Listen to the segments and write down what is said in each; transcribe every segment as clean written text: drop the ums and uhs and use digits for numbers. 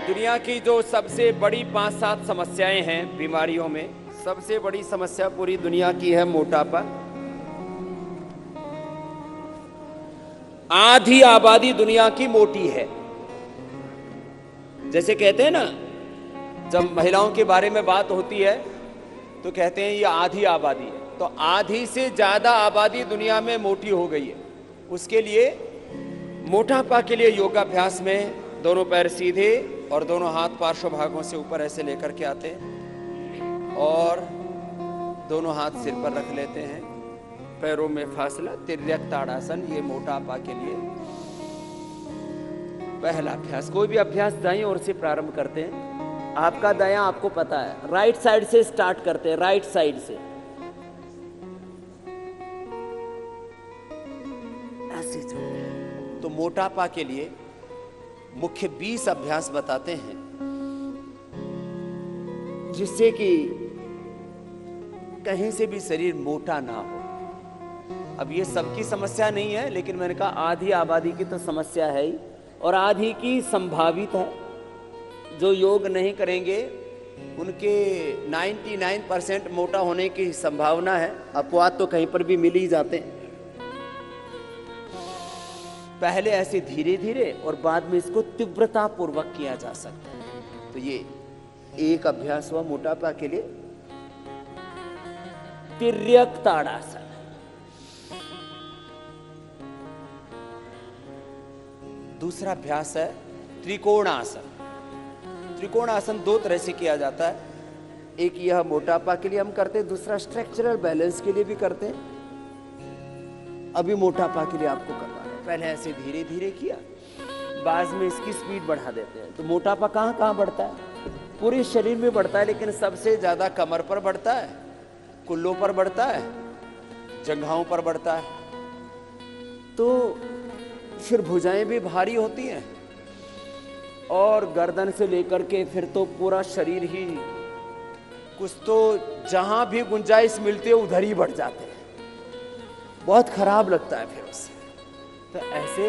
दुनिया की जो सबसे बड़ी 5-7 समस्याएं हैं बीमारियों में, सबसे बड़ी समस्या पूरी दुनिया की है मोटापा। आधी आबादी दुनिया की मोटी है। जैसे कहते हैं ना, जब महिलाओं के बारे में बात होती है तो कहते हैं ये आधी आबादी है। तो आधी से ज्यादा आबादी दुनिया में मोटी हो गई है। उसके लिए मोटापा के लिए योगाभ्यास में दोनों पैर सीधे और दोनों हाथ पार्श्व भागों से ऊपर ऐसे लेकर के आते हैं और दोनों हाथ सिर पर रख लेते हैं, पैरों में फासला, तिर्यक ताड़ासन। ये मोटापा के लिए पहला अभ्यास। कोई भी अभ्यास दाईं ओर से प्रारंभ करते हैं। आपका दायां आपको पता है, राइट साइड से स्टार्ट करते हैं, राइट साइड से ऐसे चलते। तो मोटापा के लिए मुख्य 20 अभ्यास बताते हैं जिससे कि कहीं से भी शरीर मोटा ना हो। अब ये सबकी समस्या नहीं है, लेकिन मैंने कहा आधी आबादी की तो समस्या है ही, और आधी की संभावित है। जो योग नहीं करेंगे उनके 99% मोटा होने की संभावना है। अपवाद तो कहीं पर भी मिल ही जाते हैं। पहले ऐसे धीरे धीरे और बाद में इसको तीव्रता पूर्वक किया जा सकता है। तो ये एक अभ्यास हुआ मोटापा के लिए, तिर्यक ताड़ासन। दूसरा अभ्यास है त्रिकोणासन। त्रिकोणासन 2 तरह से किया जाता है। एक यह मोटापा के लिए हम करते हैं, दूसरा स्ट्रक्चरल बैलेंस के लिए भी करते हैं। अभी मोटापा के लिए आपको करना है। पहले ऐसे धीरे धीरे किया, बाद में इसकी स्पीड बढ़ा देते हैं। तो मोटापा कहाँ कहाँ बढ़ता है? पूरे शरीर में बढ़ता है, लेकिन सबसे ज्यादा कमर पर बढ़ता है, कुल्लों पर बढ़ता है, जंघाओं पर बढ़ता है। तो फिर भुजाएं भी भारी होती हैं और गर्दन से लेकर के फिर तो पूरा शरीर ही, कुछ तो जहां भी गुंजाइश मिलती है उधर ही बढ़ जाते हैं। बहुत खराब लगता है फिर उससे। तो ऐसे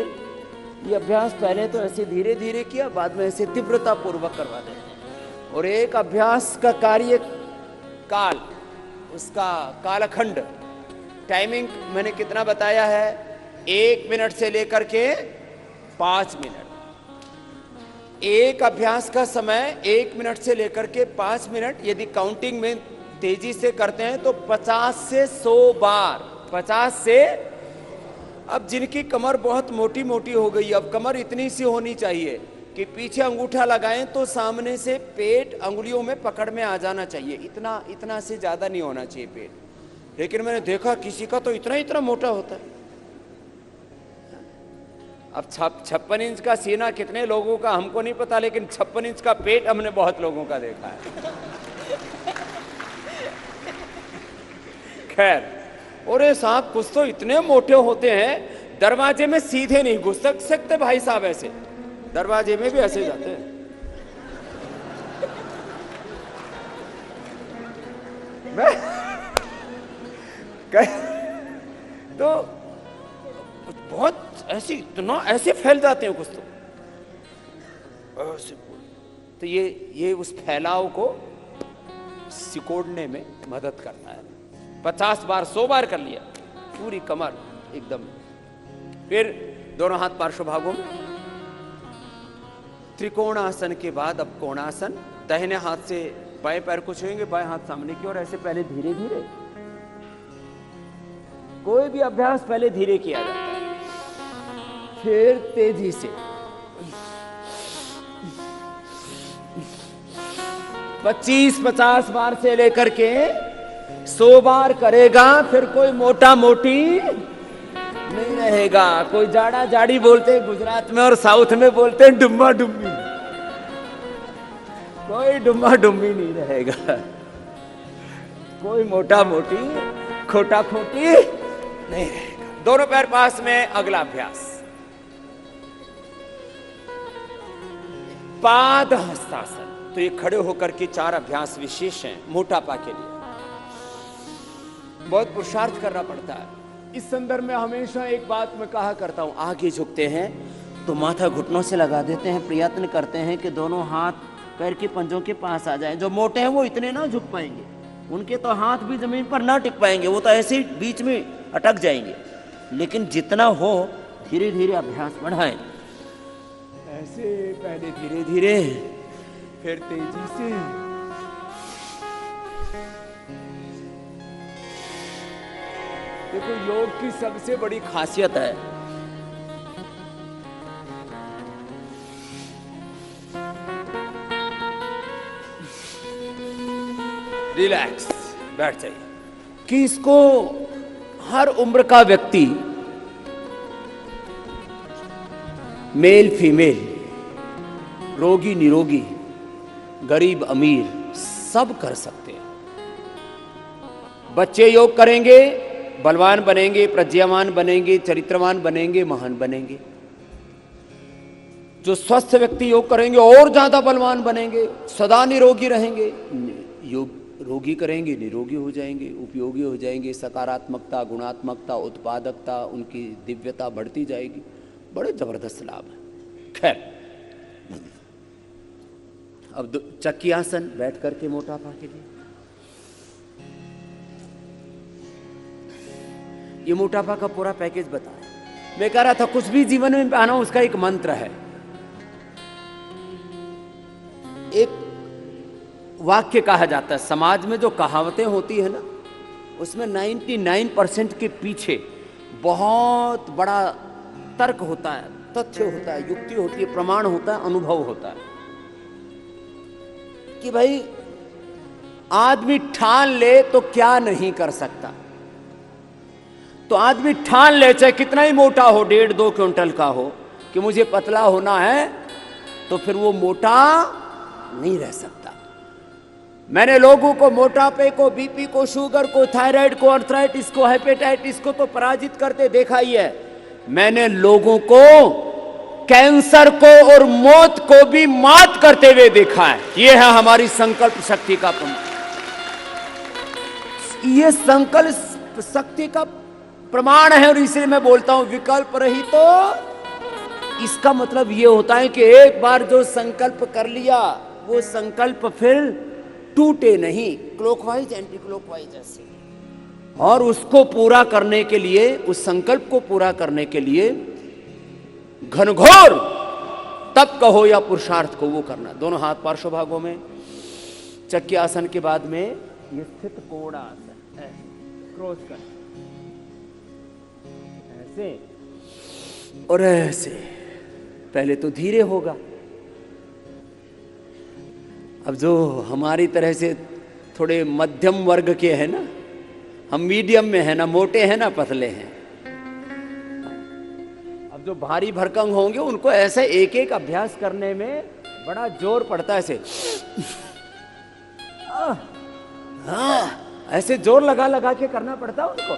ये अभ्यास पहले तो ऐसे धीरे धीरे किया, बाद में ऐसे तीव्रता पूर्वक करवा देते हैं। और एक अभ्यास का कार्य काल, उसका कालखंड, टाइमिंग मैंने कितना बताया है? 1 मिनट से लेकर के 5 मिनट। एक अभ्यास का समय 1 मिनट से लेकर के 5 मिनट। यदि काउंटिंग में तेजी से करते हैं तो 50 से 100 बार। 50 से, अब जिनकी कमर बहुत मोटी मोटी हो गई, अब कमर इतनी सी होनी चाहिए कि पीछे अंगूठा लगाएं तो सामने से पेट अंगुलियों में पकड़ में आ जाना चाहिए। इतना से ज्यादा नहीं होना चाहिए पेट। लेकिन मैंने देखा किसी का तो इतना मोटा होता है। अब 56 इंच का सीना कितने लोगों का हमको नहीं पता, लेकिन 56 इंच का पेट हमने बहुत लोगों का देखा है। खैर, और ये साहब कुछ तो इतने मोटे होते हैं, दरवाजे में सीधे नहीं घुस सकते भाई साहब, ऐसे दरवाजे में भी ऐसे जाते हैं। तो बहुत ऐसे, इतना ऐसे फैल जाते हैं कुछ तो ऐसे। तो ये उस फैलाव को सिकोड़ने में मदद करता है। 50 बार 100 बार कर लिया, पूरी कमर एकदम। फिर दोनों हाथ पार्श्व भागों में। त्रिकोणासन के बाद अब कोणासन। दाहिने हाथ से बाएं पैर को छुएंगे, बाएं हाथ सामने की ओर, ऐसे पहले धीरे धीरे। कोई भी अभ्यास पहले धीरे किया जाता है, फिर तेजी से। 25-50 बार से लेकर के 100 बार करेगा, फिर कोई मोटा मोटी नहीं रहेगा। कोई जाड़ा जाड़ी बोलते हैं गुजरात में, और साउथ में बोलते हैं डुम्मा डुम्मी। कोई डुम्मा डुम्मी नहीं रहेगा, कोई मोटा मोटी खोटा खोटी नहीं रहेगा। दोनों पैर पास में। अगला अभ्यास पाद हस्तासन। तो ये खड़े होकर के 4 अभ्यास विशेष हैं मोटापा के लिए। बहुत पुरुषार्थ करना पड़ता है। इस संदर्भ में हमेशा एक बात मैं कहा करता हूं, आगे झुकते हैं तो माथा घुटनों से लगा देते हैं, प्रयत्न करते हैं कि दोनों हाथ पैर के पंजों के पास आ जाएं। जो मोटे हैं वो इतने ना झुक पाएंगे, उनके तो हाथ भी जमीन पर ना टिक पाएंगे, वो तो ऐसे ही बीच में अटक जाएंगे। लेकिन जितना हो धीरे धीरे अभ्यास बढ़ाएं, ऐसे पहले धीरे धीरे फिर तेजी से। देखो योग की सबसे बड़ी खासियत है रिलैक्स, बैठ जाइए, कि इसको हर उम्र का व्यक्ति, मेल फीमेल, रोगी निरोगी, गरीब अमीर, सब कर सकते हैं। बच्चे योग करेंगे, बलवान बनेंगे, प्रज्ञावान बनेंगे, चरित्रवान बनेंगे, महान बनेंगे। जो स्वस्थ व्यक्ति योग करेंगे और ज्यादा बलवान बनेंगे, सदा निरोगी रहेंगे। योग रोगी करेंगे, निरोगी हो जाएंगे, उपयोगी हो जाएंगे, सकारात्मकता, गुणात्मकता, उत्पादकता, उनकी दिव्यता बढ़ती जाएगी। बड़े जबरदस्त लाभ है। खैर, अब चक्की आसन बैठ करके मोटापा के लिए। ये मोटापा का पूरा पैकेज बताया। मैं कह रहा था कुछ भी जीवन में पाना उसका एक मंत्र है। एक वाक्य कहा जाता है, समाज में जो कहावतें होती है ना, उसमें 99% के पीछे बहुत बड़ा तर्क होता है, तथ्य होता है, युक्ति होती है, प्रमाण होता है, अनुभव होता है। कि भाई आदमी ठान ले तो क्या नहीं कर सकता। तो आदमी ठान ले, चाहे कितना ही मोटा हो, 1.5-2 क्विंटल का हो, कि मुझे पतला होना है, तो फिर वो मोटा नहीं रह सकता। मैंने लोगों को मोटापे को, बीपी को, शुगर को, थायराइड को, आर्थराइटिस को, हेपेटाइटिस को तो पराजित करते देखा ही है। मैंने लोगों को कैंसर को और मौत को भी मात करते हुए देखा है। यह है हमारी संकल्प शक्ति का प्रमाण। यह संकल्प शक्ति का प्रमाण है। और इसलिए मैं बोलता हूं विकल्प रही तो इसका मतलब यह होता है कि एक बार जो संकल्प कर लिया वो संकल्प फिर टूटे नहीं, क्लॉकवाइज एंटी क्लॉकवाइज ऐसे। और उसको पूरा करने के लिए, उस संकल्प को पूरा करने के लिए घनघोर तप कहो या पुरुषार्थ को वो करना। दोनों हाथ पार्श्व भागों में, चक्की आसन के बाद में ये स्थित कोण आसन है, क्रॉस कर ऐसे और ऐसे। पहले तो धीरे होगा। अब जो हमारी तरह से थोड़े मध्यम वर्ग के हैं ना, हम मीडियम में है ना, मोटे हैं ना पतले हैं। अब जो भारी भरकम होंगे उनको ऐसे एक एक अभ्यास करने में बड़ा जोर पड़ता है। ऐसे ऐसे जोर लगा लगा के करना पड़ता है उनको।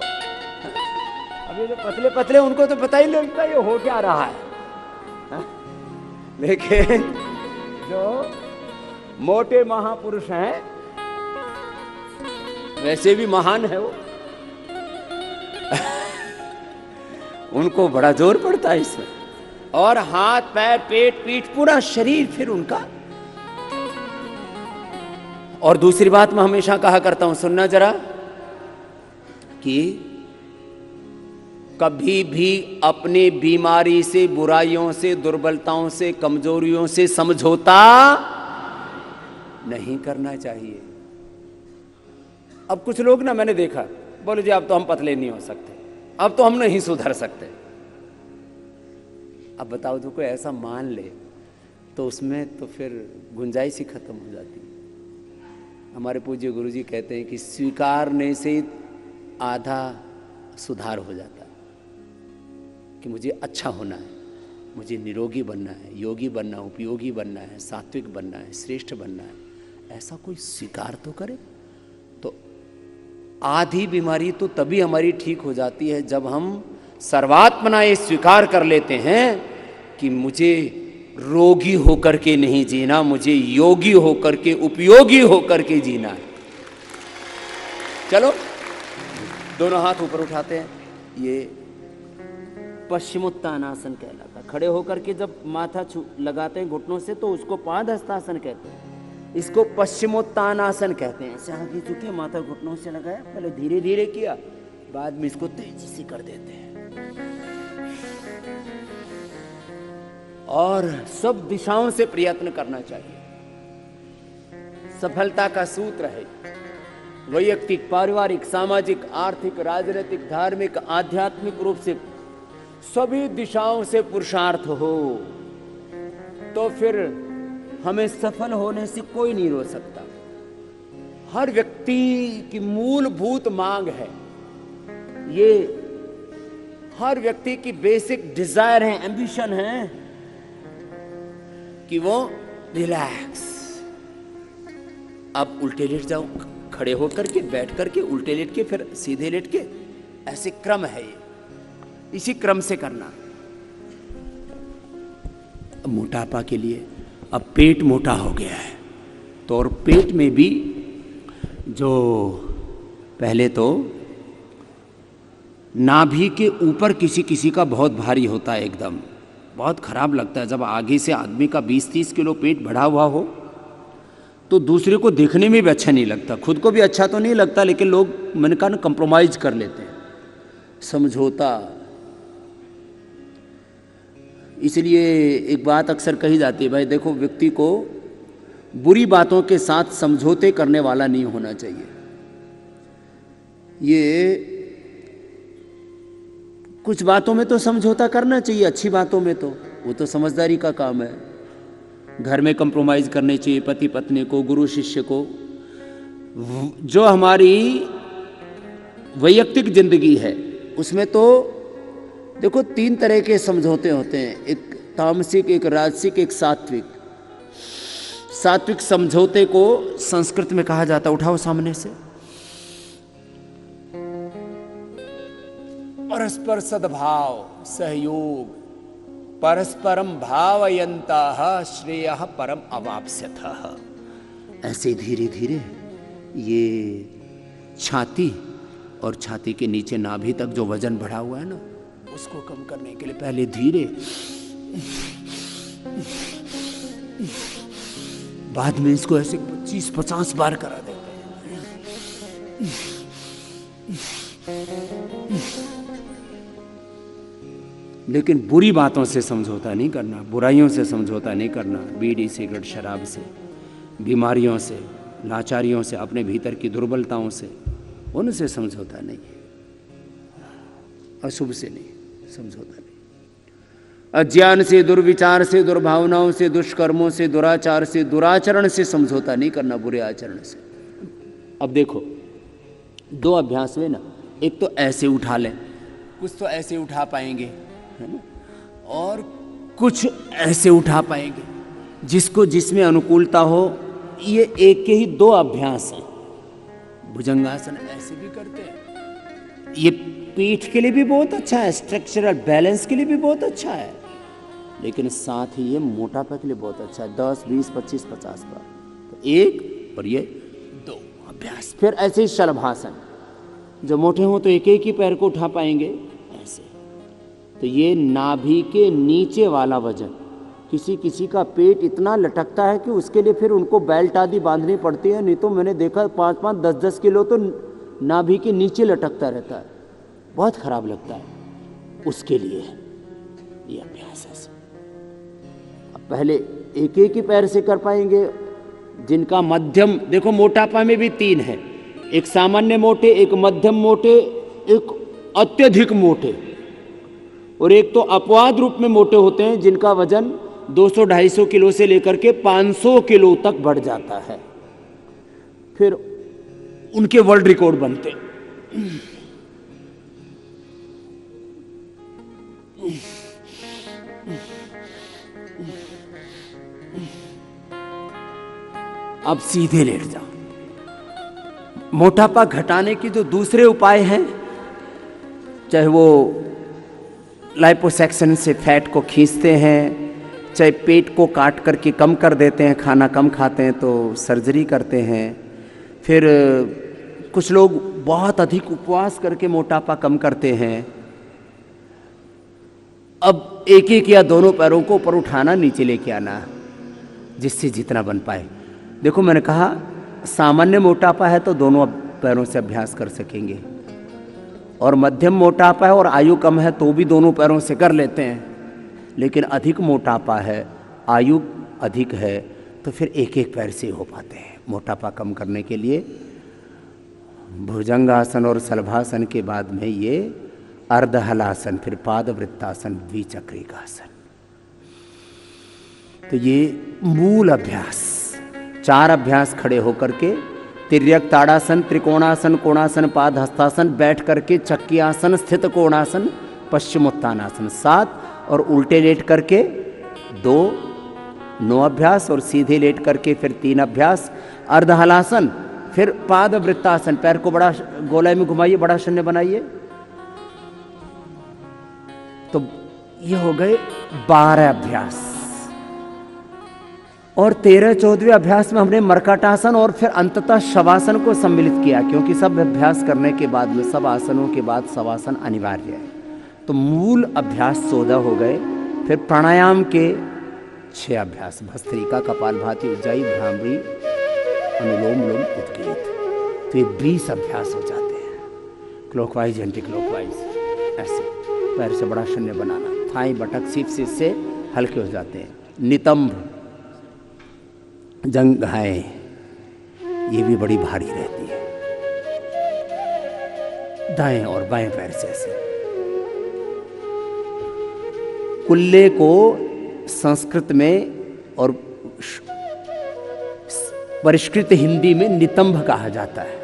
अब ये जो पतले पतले उनको तो पता ही नहीं लगता ये हो क्या रहा है। लेकिन जो मोटे महापुरुष हैं, वैसे भी महान है वो, उनको बड़ा जोर पड़ता है इसमें। और हाथ पैर पेट पीठ पूरा शरीर फिर उनका। और दूसरी बात मैं हमेशा कहा करता हूं, सुनना जरा, कि कभी भी अपनी बीमारी से, बुराइयों से, दुर्बलताओं से, कमजोरियों से समझौता नहीं करना चाहिए। अब कुछ लोग ना मैंने देखा, बोले जी अब तो हम पतले नहीं हो सकते, अब तो हम नहीं सुधर सकते। अब बताओ, जो कोई ऐसा मान ले तो उसमें तो फिर गुंजाइश ही खत्म हो जाती है। हमारे पूज्य गुरुजी कहते हैं कि स्वीकारने से आधा सुधार हो जाता है, कि मुझे अच्छा होना है, मुझे निरोगी बनना है, योगी बनना है, उपयोगी बनना है, सात्विक बनना है, श्रेष्ठ बनना है। ऐसा कोई स्वीकार तो करे। तो आधी बीमारी तो तभी हमारी ठीक हो जाती है जब हम सर्वात्मना ये स्वीकार कर लेते हैं कि मुझे रोगी होकर के नहीं जीना, मुझे योगी होकर के, उपयोगी होकर के जीना है। चलो दोनों हाथ ऊपर उठाते हैं। ये पश्चिमोत्तानासन कहलाता, खड़े होकर के जब माथा लगाते हैं घुटनों से तो उसको पाद हस्तासन कहते हैं। इसको पश्चिमोत्तानासन कहते हैं। ऐसे आगे झुके, माथा घुटनों से लगाया, पहले धीरे धीरे किया, बाद में इसको तेजी से कर देते हैं। और सब दिशाओं से प्रयत्न करना चाहिए। सफलता का सूत्र है वैयक्तिक, पारिवारिक, सामाजिक, आर्थिक, राजनीतिक, धार्मिक, आध्यात्मिक रूप से सभी दिशाओं से पुरुषार्थ हो तो फिर हमें सफल होने से कोई नहीं रोक सकता। हर व्यक्ति की मूलभूत मांग है, ये हर व्यक्ति की बेसिक डिजायर है, एम्बिशन है कि वो रिलैक्स। अब उल्टे लेट जाओ, खड़े होकर के, बैठ करके, उल्टे लेट के, फिर सीधे लेट के, ऐसे क्रम है ये, इसी क्रम से करना। मोटापा के लिए अब पेट मोटा हो गया है तो और पेट में भी जो पहले तो नाभि के ऊपर किसी किसी का बहुत भारी होता है, एकदम बहुत खराब लगता है जब आगे से आदमी का 20-30 किलो पेट बढ़ा हुआ हो तो दूसरे को देखने में भी अच्छा नहीं लगता, खुद को भी अच्छा तो नहीं लगता, लेकिन लोग मन का कंप्रोमाइज कर लेते हैं, समझौता। इसलिए एक बात अक्सर कही जाती है, भाई देखो, व्यक्ति को बुरी बातों के साथ समझौते करने वाला नहीं होना चाहिए। ये कुछ बातों में तो समझौता करना चाहिए, अच्छी बातों में तो वो तो समझदारी का काम है। घर में कंप्रोमाइज करने चाहिए, पति पत्नी को, गुरु शिष्य को। जो हमारी वैयक्तिक जिंदगी है उसमें तो देखो 3 तरह के समझौते होते हैं, एक तामसिक, एक राजसिक, एक सात्विक। सात्विक समझौते को संस्कृत में कहा जाता है, उठाओ सामने से, परस्पर सद्भाव, सहयोग, परस्परम भावयन्तः श्रेयः परम अवाप्स्यथः। ऐसे धीरे धीरे ये छाती और छाती के नीचे नाभि तक जो वजन बढ़ा हुआ है ना, उसको कम करने के लिए पहले धीरे, बाद में इसको ऐसे 25-50 बार करा देते हैं। लेकिन बुरी बातों से समझौता नहीं करना, बुराइयों से समझौता नहीं करना, बीड़ी, सिगरेट, शराब से, बीमारियों से, लाचारियों से, अपने भीतर की दुर्बलताओं से, उनसे समझौता नहीं, अशुभ से नहीं समझौता नहीं, अज्ञान से, दुर्विचार से, दुर्भावनाओं से, दुष्कर्मों से, दुराचार से, दुराचरण से समझौता नहीं करना, बुरे आचरण से। अब देखो 2 अभ्यास में ना, एक तो ऐसे उठा लें, कुछ तो ऐसे उठा पाएंगे, है ना, और कुछ ऐसे उठा पाएंगे, जिसको जिसमें अनुकूलता हो। ये एक के ही 2 अभ्यास हैं। भुजंगासन ऐसे भी करते हैं, ये पीठ के लिए भी बहुत अच्छा है, स्ट्रक्चरल बैलेंस के लिए भी बहुत अच्छा है, लेकिन साथ ही ये मोटापा के लिए बहुत अच्छा है। 10, 20, 25, 50 बार, तो 1 और ये 2 अभ्यास। फिर ऐसे ही शलभासन, जो मोटे हों तो एक एक ही पैर को उठा पाएंगे ऐसे। तो ये नाभि के नीचे वाला वजन, किसी किसी का पेट इतना लटकता है कि उसके लिए फिर उनको बेल्ट आदि बांधनी पड़ती है, नहीं तो मैंने देखा 5-5, 10-10 किलो तो नाभि के नीचे लटकता रहता है, बहुत खराब लगता है। उसके लिए ये अभ्यास है। अब पहले एक एक ही पैर से कर पाएंगे, जिनका मध्यम, देखो मोटापा में भी 3 है, एक सामान्य मोटे, एक मध्यम मोटे, एक अत्यधिक मोटे, और एक तो अपवाद रूप में मोटे होते हैं जिनका वजन 200-250 किलो से लेकर के 500 किलो तक बढ़ जाता है, फिर उनके वर्ल्ड रिकॉर्ड बनते हैं। अब सीधे लेट जाओ। मोटापा घटाने की जो दूसरे उपाय हैं, चाहे वो लाइपोसक्शन से फैट को खींचते हैं, चाहे पेट को काट करके कम कर देते हैं, खाना कम खाते हैं तो सर्जरी करते हैं, फिर कुछ लोग बहुत अधिक उपवास करके मोटापा कम करते हैं। अब एक एक या दोनों पैरों को ऊपर उठाना, नीचे लेके आना, जिससे जितना बन पाए। देखो मैंने कहा सामान्य मोटापा है तो दोनों पैरों से अभ्यास कर सकेंगे, और मध्यम मोटापा है और आयु कम है तो भी दोनों पैरों से कर लेते हैं। लेकिन अधिक मोटापा है, आयु अधिक है, तो फिर एक एक पैर से हो पाते हैं। मोटापा कम करने के लिए भुजंगासन और शलभासन के बाद में ये अर्धहलासन, फिर पादवृत्तासन, द्विचक्रिकासन। तो ये मूल अभ्यास, 4 अभ्यास खड़े होकर के, तिर्यक ताड़ासन, त्रिकोणासन, कोणासन, पाद हस्तासन, बैठ करके चक्की आसन, स्थित कोणासन, पश्चिमोत्तानासन 7, और उल्टे लेट करके 9 अभ्यास, और सीधे लेट करके फिर 3 अभ्यास, अर्धहलासन, फिर पाद वृत्तासन, पैर को बड़ा गोलाई में घुमाइए, बड़ा शून्य बनाइए। तो ये हो गए 12 अभ्यास। और 13-14वें अभ्यास में हमने मर्कटासन और फिर अंततः शवासन को सम्मिलित किया, क्योंकि सब अभ्यास करने के बाद में, सब आसनों के बाद शवासन अनिवार्य है। तो मूल अभ्यास 14 हो गए। फिर प्राणायाम के 6 अभ्यास, भस्त्रिका, कपालभाति, उज्जाई, भ्रामरी, अनुलोम विलोम, उद्गीत। तो ये 20 अभ्यास हो जाते हैं, क्लॉकवाइज एंटी क्लॉकवाइज, ऐसे पैर से बड़ा शून्य बनाना, थाई बटक सीट से इससे हल्के हो जाते हैं। नितंब, जंघाएं, ये भी बड़ी भारी रहती है, दाएं और बाएं पैर से ऐसे। कुल्ले को संस्कृत में और परिष्कृत हिंदी में नितंब कहा जाता है।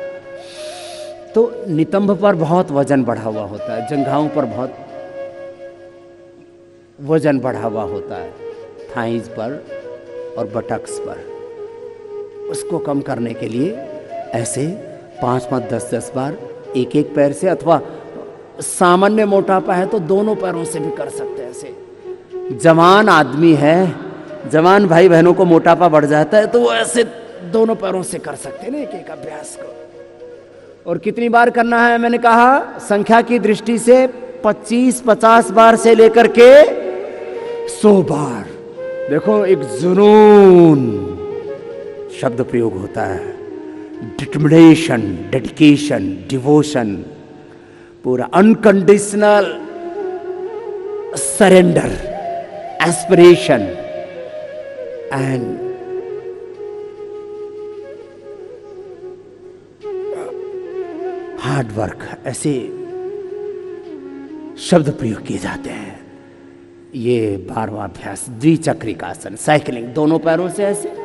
तो नितंब पर बहुत वजन बढ़ा हुआ होता है, जंघाओं पर बहुत वजन बढ़ा हुआ होता है, थाइज पर और बटक्स पर। उसको कम करने के लिए ऐसे 5-5, 10-10 बार एक एक पैर से, अथवा सामान्य मोटापा है तो दोनों पैरों से भी कर सकते हैं। ऐसे जवान आदमी है, जवान भाई बहनों को मोटापा बढ़ जाता है तो वो ऐसे दोनों पैरों से कर सकते हैं ना एक एक अभ्यास को। और कितनी बार करना है मैंने कहा, संख्या की दृष्टि से 25-50 बार से लेकर के 100 बार। देखो एक जुनून शब्द प्रयोग होता है, डिटर्मिनेशन, डेडिकेशन, डिवोशन, पूरा unconditional surrender, aspiration and hard work, ऐसे शब्द प्रयोग किए जाते हैं। ये 12वां अभ्यास, द्विचक्रिकासन, साइकिलिंग, दोनों पैरों से ऐसे।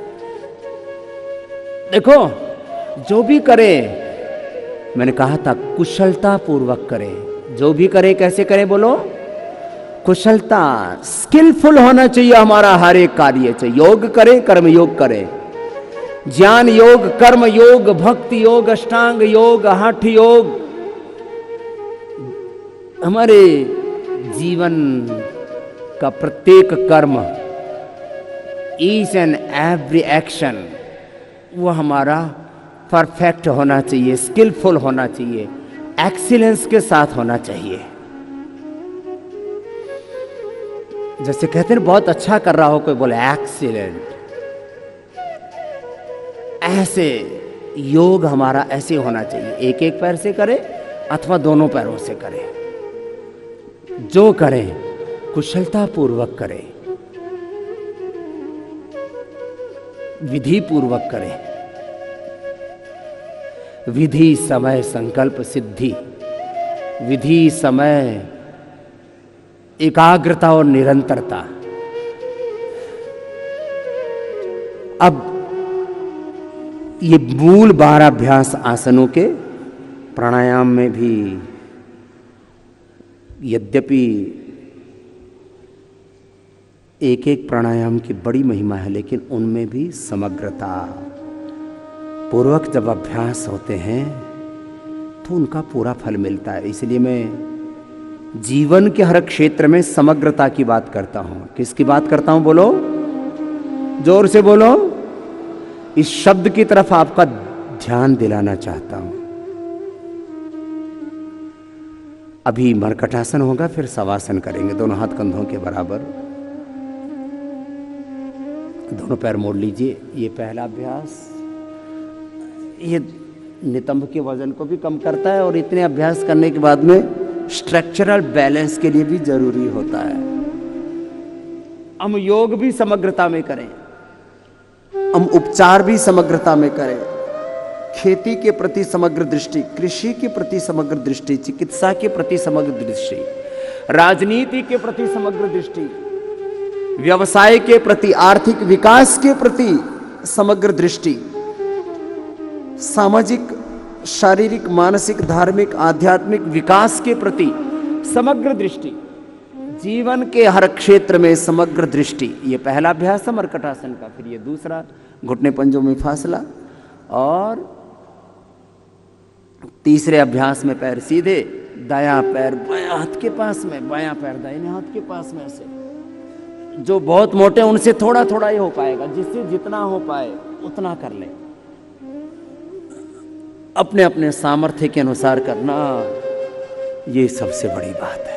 देखो जो भी करे, मैंने कहा था कुशलता पूर्वक करे, जो भी करे कैसे करे बोलो, कुशलता, स्किलफुल होना चाहिए हमारा हर एक कार्य चाहिए। योग करे, कर्म योग करे, ज्ञान योग, कर्म योग, भक्ति योग, अष्टांग योग, हठ योग, हमारे जीवन का प्रत्येक कर्म, ईच एंड एवरी एक्शन, वो हमारा परफेक्ट होना चाहिए, स्किलफुल होना चाहिए, एक्सीलेंस के साथ होना चाहिए। जैसे कहते हैं बहुत अच्छा कर रहा हो, कोई बोले एक्सीलेंट, ऐसे योग हमारा ऐसे होना चाहिए। एक एक पैर से करे अथवा दोनों पैरों से करे, जो करें कुशलता पूर्वक करें, विधि पूर्वक करें। विधि समय संकल्प सिद्धि, विधि समय एकाग्रता और निरंतरता। अब ये मूल 12 अभ्यास आसनों के, प्राणायाम में भी यद्यपि एक एक प्राणायाम की बड़ी महिमा है, लेकिन उनमें भी समग्रता पूर्वक जब अभ्यास होते हैं तो उनका पूरा फल मिलता है। इसलिए मैं जीवन के हर क्षेत्र में समग्रता की बात करता हूं। किसकी बात करता हूं बोलो, जोर से बोलो। इस शब्द की तरफ आपका ध्यान दिलाना चाहता हूं। अभी मरकटासन होगा, फिर शवासन करेंगे, दोनों हाथ कंधों के बराबर, दोनों पैर मोड़ लीजिए। ये पहला अभ्यास, ये नितंब के वजन को भी कम करता है और इतने अभ्यास करने के बाद में स्ट्रक्चरल बैलेंस के लिए भी जरूरी होता है। हम योग भी समग्रता में करें, हम उपचार भी समग्रता में करें, खेती के प्रति समग्र दृष्टि, कृषि के प्रति समग्र दृष्टि, चिकित्सा के प्रति समग्र दृष्टि, राजनीति के प्रति समग्र दृष्टि, व्यवसाय के प्रति, आर्थिक विकास के प्रति समग्र दृष्टि, सामाजिक, शारीरिक, मानसिक, धार्मिक, आध्यात्मिक विकास के प्रति समग्र दृष्टि, जीवन के हर क्षेत्र में समग्र दृष्टि। ये पहला अभ्यास है मरकटासन का। फिर ये दूसरा, घुटने पंजों में फासला, और तीसरे अभ्यास में पैर सीधे, दायां पैर बायां हाथ के पास में, बायां पैर दाहिने हाथ के पास में से। जो बहुत मोटे उनसे थोड़ा थोड़ा ही हो पाएगा, जिससे जितना हो पाए उतना कर ले, अपने अपने सामर्थ्य के अनुसार करना, ये सबसे बड़ी बात है।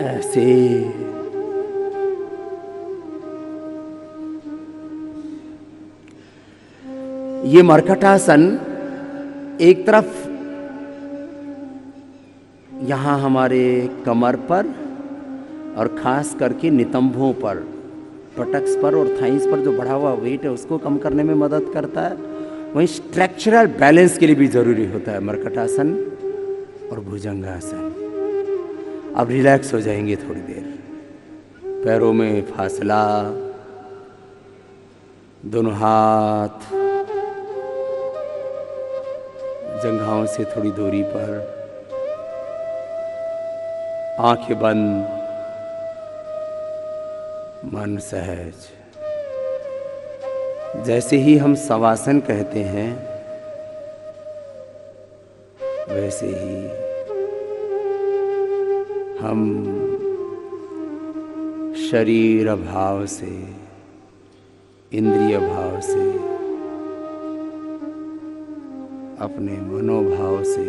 ऐसे ये मरकटासन एक तरफ यहां हमारे कमर पर और खास करके नितंबों पर, पटक्स पर और थाइस पर जो बढ़ा हुआ वेट है उसको कम करने में मदद करता है। वहीं स्ट्रक्चरल बैलेंस के लिए भी जरूरी होता है मरकटासन और भुजंगासन। अब रिलैक्स हो जाएंगे थोड़ी देर, पैरों में फासला, दोनों हाथ जंघाओं से थोड़ी दूरी पर, आंखें बंद, मन सहज। जैसे ही हम शवासन कहते हैं वैसे ही हम शरीर भाव से, इंद्रिय भाव से, अपने मनोभाव से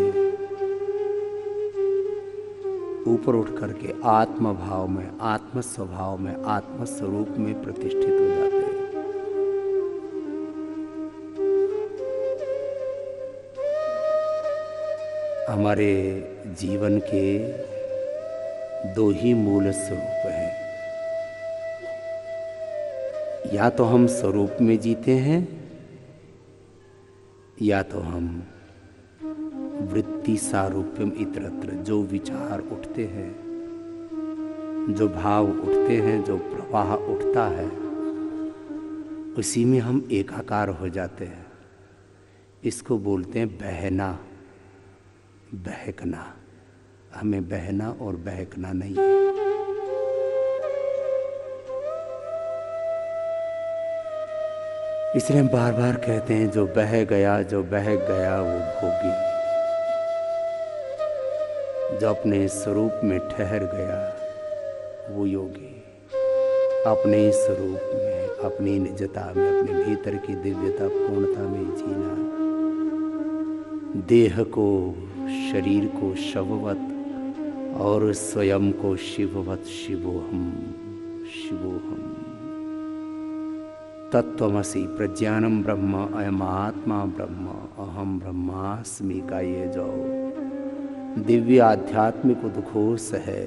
ऊपर उठ करके आत्म भाव में, आत्म स्वभाव में, आत्म स्वरूप में प्रतिष्ठित हो जाते हैं। हमारे जीवन के दो ही मूल स्वरूप हैं, या तो हम स्वरूप में जीते हैं या तो हम वृत्ति सारूप्यम इतरत्र, जो विचार उठते हैं, जो भाव उठते हैं, जो प्रवाह उठता है, उसी में हम एकाकार हो जाते हैं। इसको बोलते हैं बहना, बहकना। हमें बहना और बहकना नहीं है। इसलिए हम बार बार कहते हैं जो बह गया, जो बहक गया वो भोगी। जो अपने स्वरूप में ठहर गया वो योगी। अपने स्वरूप में, अपनी निजता में, अपने भीतर की दिव्यता पूर्णता में जीना। देह को, शरीर को शववत और स्वयं को शिववत। शिवोहम, शिवोहम। तत्वमसि प्रज्ञानम ब्रह्म, अयम आत्मा ब्रह्म, अहम ब्रह्मास्मि का ये जो दिव्य आध्यात्मिक उद्घोष है,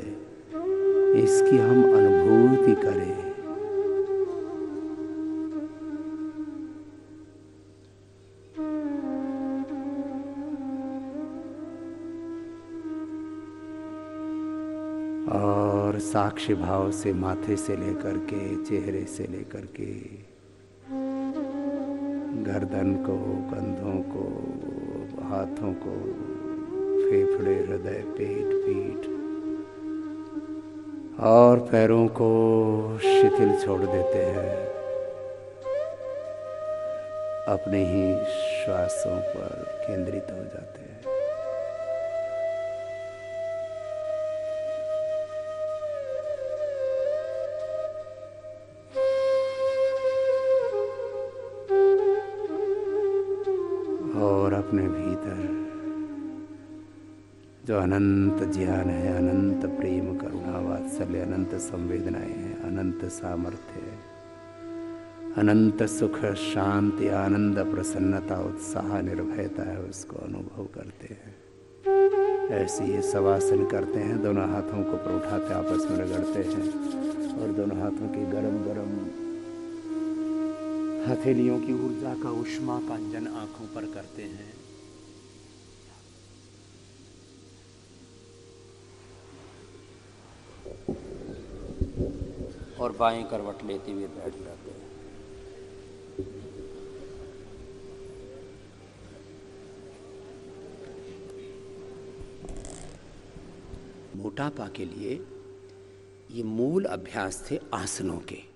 इसकी हम अनुभूति करें। और साक्षी भाव से माथे से लेकर के, चेहरे से लेकर के, गर्दन को, कंधों को, हाथों को, फेफड़े, हृदय, पेट, पीठ, और पैरों को शिथिल छोड़ देते हैं, अपने ही श्वासों पर केंद्रित हो जाते हैं। और अपने भीतर जो अनंत ज्ञान है, अनंत प्रेम, करुणा, वात्सल्य, अनंत संवेदनाएं हैं, अनंत सामर्थ्य है, अनंत सुख, शांति, आनंद, प्रसन्नता, उत्साह, निर्भयता है, उसको अनुभव करते हैं। ऐसे ये शवासन करते हैं, दोनों हाथों को ऊपर उठाते आपस में रगड़ते हैं और दोनों हाथों की गरम गरम हथेलियों की ऊर्जा का, उष्मा का अंजन आंखों पर करते हैं। और बाएं करवट लेते हुए बैठ जाते हैं। मोटापा के लिए ये मूल अभ्यास थे आसनों के।